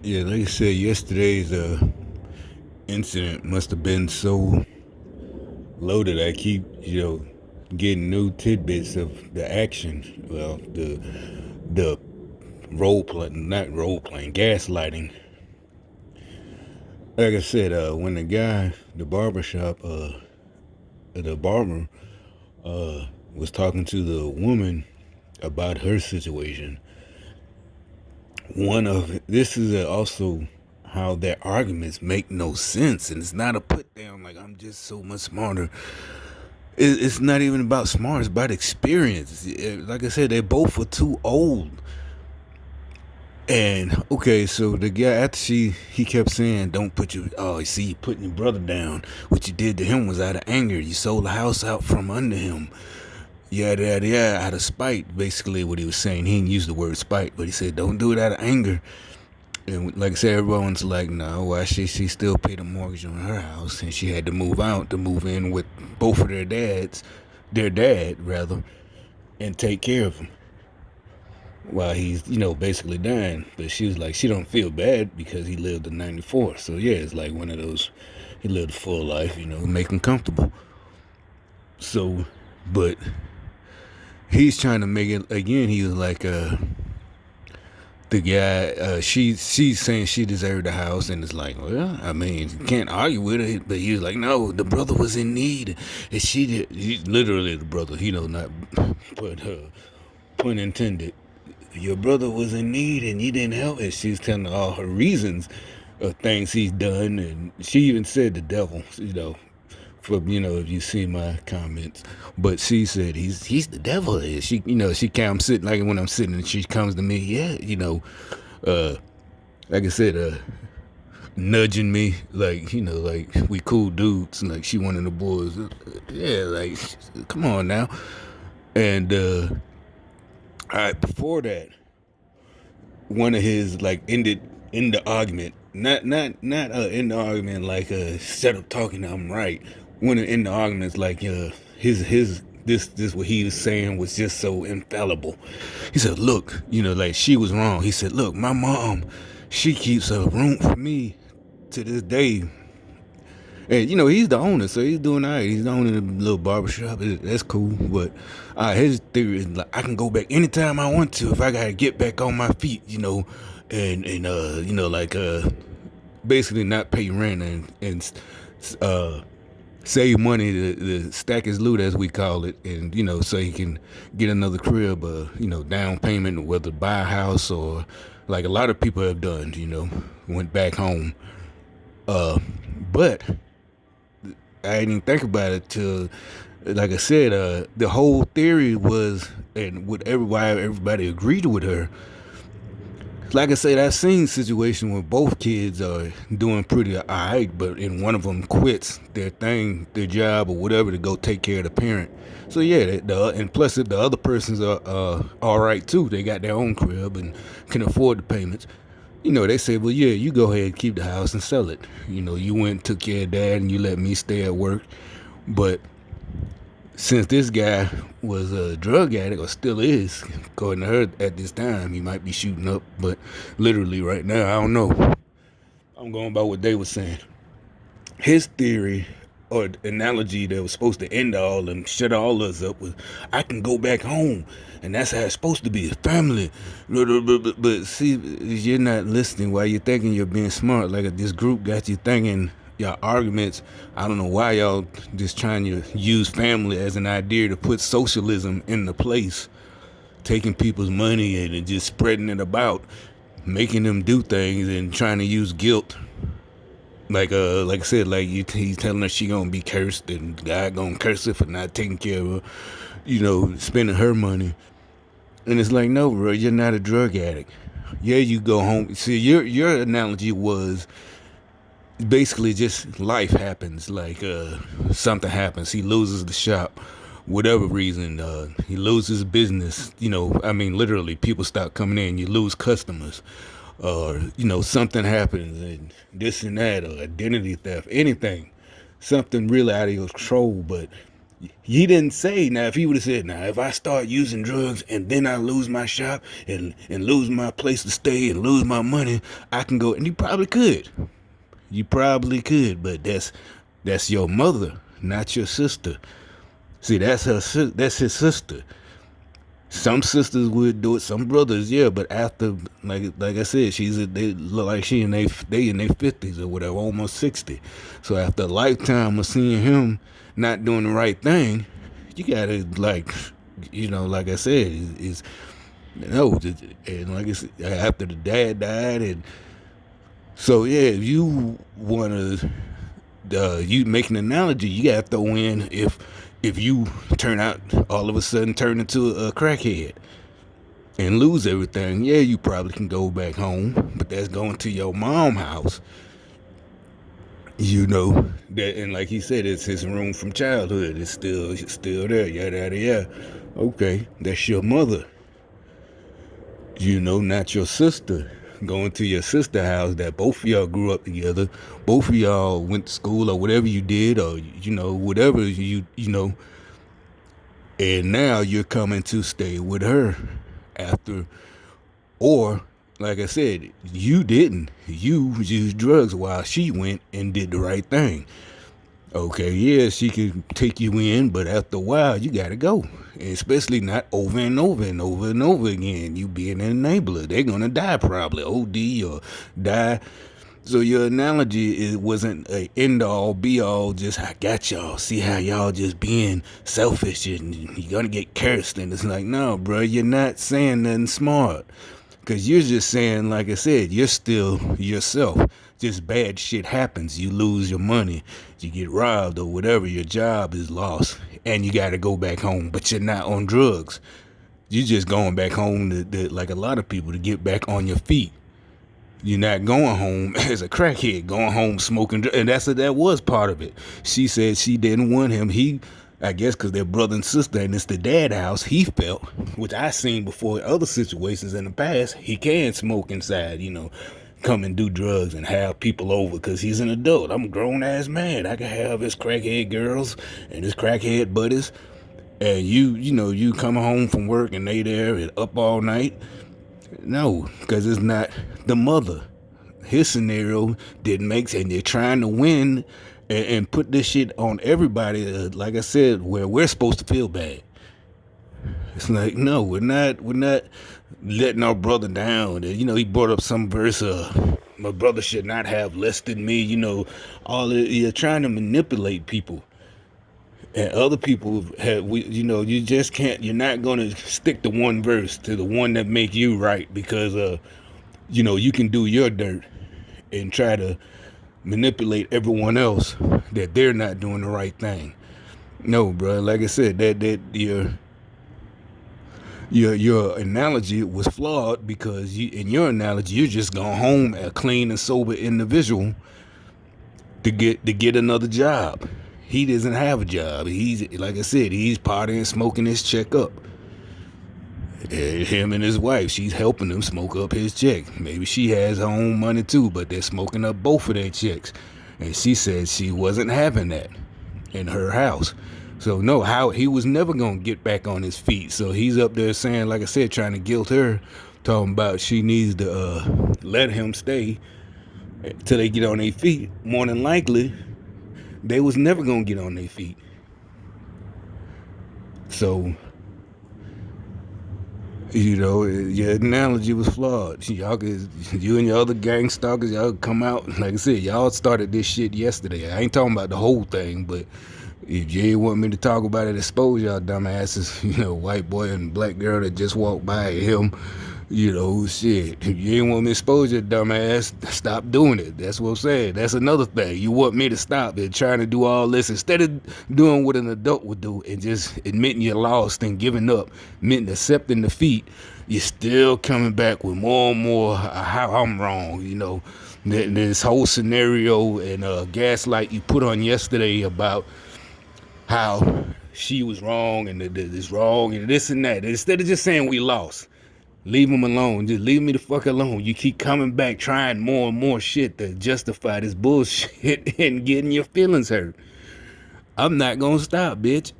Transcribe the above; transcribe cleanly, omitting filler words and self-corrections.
Yeah, like I said, yesterday's incident must have been so loaded. I keep, getting new tidbits of the action. Well, the role playing, not role playing, gaslighting. Like I said, when the barbershop, the barber, was talking to the woman about her situation, this is also how their arguments make no sense, and it's not a put down like I'm just so much smarter. It's not even about smart, it's about experience. Like I said, they both were too old. And okay, so the guy after he kept saying, "Don't put your you see you putting your brother down. What you did to him was out of anger. You sold the house out from under him. Yada yada yada, out of spite." Basically, what he was saying, he didn't use the word spite, but he said, "Don't do it out of anger." And like I said, everyone's like, "No, why should she still pay the mortgage on her house?" And she had to move out to move in with both of their dad rather, and take care of him while he's basically dying. But she was like, she don't feel bad because he lived to 94. So yeah, it's like one of those. He lived a full life, make him comfortable. So, but he's trying to make it again. He was like, the guy, she's saying she deserved the house, and it's like, well, I mean, you can't argue with it. But he was like, no, the brother was in need, and she did. Literally, the brother, not put pun intended. Your brother was in need, and you didn't help. And she's telling all her reasons of things he's done, and she even said the devil, from if you see my comments. But she said he's the devil. She comes sitting like when I'm sitting and she comes to me, yeah, uh like I said, nudging me, like, like we cool dudes, like she one of the boys. Yeah, like, come on now. And all right, before that, one of his like ended in the argument, not in the argument like instead of talking I'm right. One of in the arguments like his this what he was saying was just so infallible. He said, look, like she was wrong. He said, look, my mom, she keeps a room for me to this day. And he's the owner, so he's doing all right. He's the owner of the little barbershop. That's cool. But his theory is like I can go back anytime I want to if I gotta get back on my feet, and like basically not pay rent and uh save money to stack his loot as we call it, and so he can get another crib, down payment, whether buy a house or like a lot of people have done, went back home. But I didn't even think about it till, like I said, the whole theory was, and what everybody agreed with her. Like I said, I've seen situations where both kids are doing pretty alright, but and one of them quits their job or whatever to go take care of the parent. So yeah, and plus the other persons are all right too. They got their own crib and can afford the payments. They say, well, yeah, you go ahead, keep the house and sell it. You went and took care of dad and you let me stay at work. But since this guy was a drug addict, or still is, according to her at this time, he might be shooting up, but literally right now, I don't know. I'm going by what they were saying. His theory or analogy that was supposed to end all and shut all us up was, I can go back home, and that's how it's supposed to be, a family. But see, you're not listening while you're thinking you're being smart. Like this group got you thinking your arguments. I don't know why y'all just trying to use family as an idea to put socialism into place, taking people's money and just spreading it about, making them do things and trying to use guilt like I said, like he's telling her she gonna be cursed and God gonna curse her for not taking care of her, spending her money. And it's like, no, bro, you're not a drug addict. Yeah, you go home. See, your analogy was basically just life happens. Like something happens. He loses the shop, whatever reason. He loses business. I mean, literally, people stop coming in. You lose customers, or something happens, and this and that, or identity theft, anything, something really out of your control. But He didn't say, now if he would have said, now if I start using drugs and then I lose my shop and lose my place to stay and lose my money, I can go, and you probably could. You probably could, but that's your mother, not your sister. See, that's his sister. Some sisters would do it, some brothers, yeah, but after, like I said, they look like they in their 50s or whatever, almost 60. So after a lifetime of seeing him not doing the right thing, you gotta, like, like I said, is no, and like I said, after the dad died, and so yeah, if you wanna you make an analogy, you gotta throw in if you turn out all of a sudden turn into a crackhead and lose everything, yeah, you probably can go back home, but that's going to your mom's house. That, and like he said, it's his room from childhood. It's still there. Yada yada yada. Okay, that's your mother. Not your sister. Going to your sister house that both of y'all grew up together, both of y'all went to school or whatever you did, or whatever and now you're coming to stay with her after, or like I said, you didn't. You used drugs while she went and did the right thing. Okay, yeah, she could take you in, but after a while, you gotta go. And especially not over and over and over and over again. You being an enabler. They're gonna die probably, OD or die. So your analogy, it wasn't a end all be all, just I got y'all. See how y'all just being selfish and you're gonna get cursed. And it's like, no, bro, you're not saying nothing smart. Because you're just saying, like I said, you're still yourself. Just bad shit happens. You lose your money, you get robbed or whatever, your job is lost, and you got to go back home, but you're not on drugs. You're just going back home, like a lot of people, to get back on your feet. You're not going home as a crackhead, going home smoking, and that was part of it. She said she didn't want him. I guess because they're brother and sister, and it's the dad house. He felt, which I seen before in other situations in the past, he can smoke inside, come and do drugs and have people over because he's an adult. I'm a grown ass man. I can have his crackhead girls and his crackhead buddies, and you come home from work and they there and up all night. No, because it's not the mother. His scenario didn't make sense. They're trying to win and put this shit on everybody. Like I said, where we're supposed to feel bad. It's like, no, we're not letting our brother down. He brought up some verse. My brother should not have less than me. You're trying to manipulate people. And other people you just can't. You're not gonna stick to one verse to the one that make you right because you can do your dirt and try to manipulate everyone else that they're not doing the right thing. No, bro. Like I said, that your analogy was flawed because in your analogy you're just going home a clean and sober individual to get another job. He doesn't have a job. He's, like I said, he's partying, smoking his check up. Him and his wife, she's helping him smoke up his check. Maybe she has her own money too, but they're smoking up both of their checks. And she said she wasn't having that in her house. So no, how he was never gonna get back on his feet. So he's up there saying, like I said, trying to guilt her, talking about she needs to let him stay till they get on their feet. More than likely, they was never gonna get on their feet. So, your analogy was flawed. You and your other gang stalkers, y'all come out. Like I said, y'all started this shit yesterday. I ain't talking about the whole thing, but if you ain't want me to talk about it, expose y'all dumbasses. White boy and black girl that just walked by him. Shit. If you ain't want me to expose your dumbass, stop doing it. That's what I'm saying. That's another thing. You want me to stop it, trying to do all this instead of doing what an adult would do and just admitting you're lost and giving up, accepting defeat. You're still coming back with more and more how I'm wrong. This whole scenario and gaslight you put on yesterday about how she was wrong and this wrong and this and that. Instead of just saying we lost. Leave him alone. Just leave me the fuck alone. You keep coming back trying more and more shit to justify this bullshit and getting your feelings hurt. I'm not gonna stop, bitch.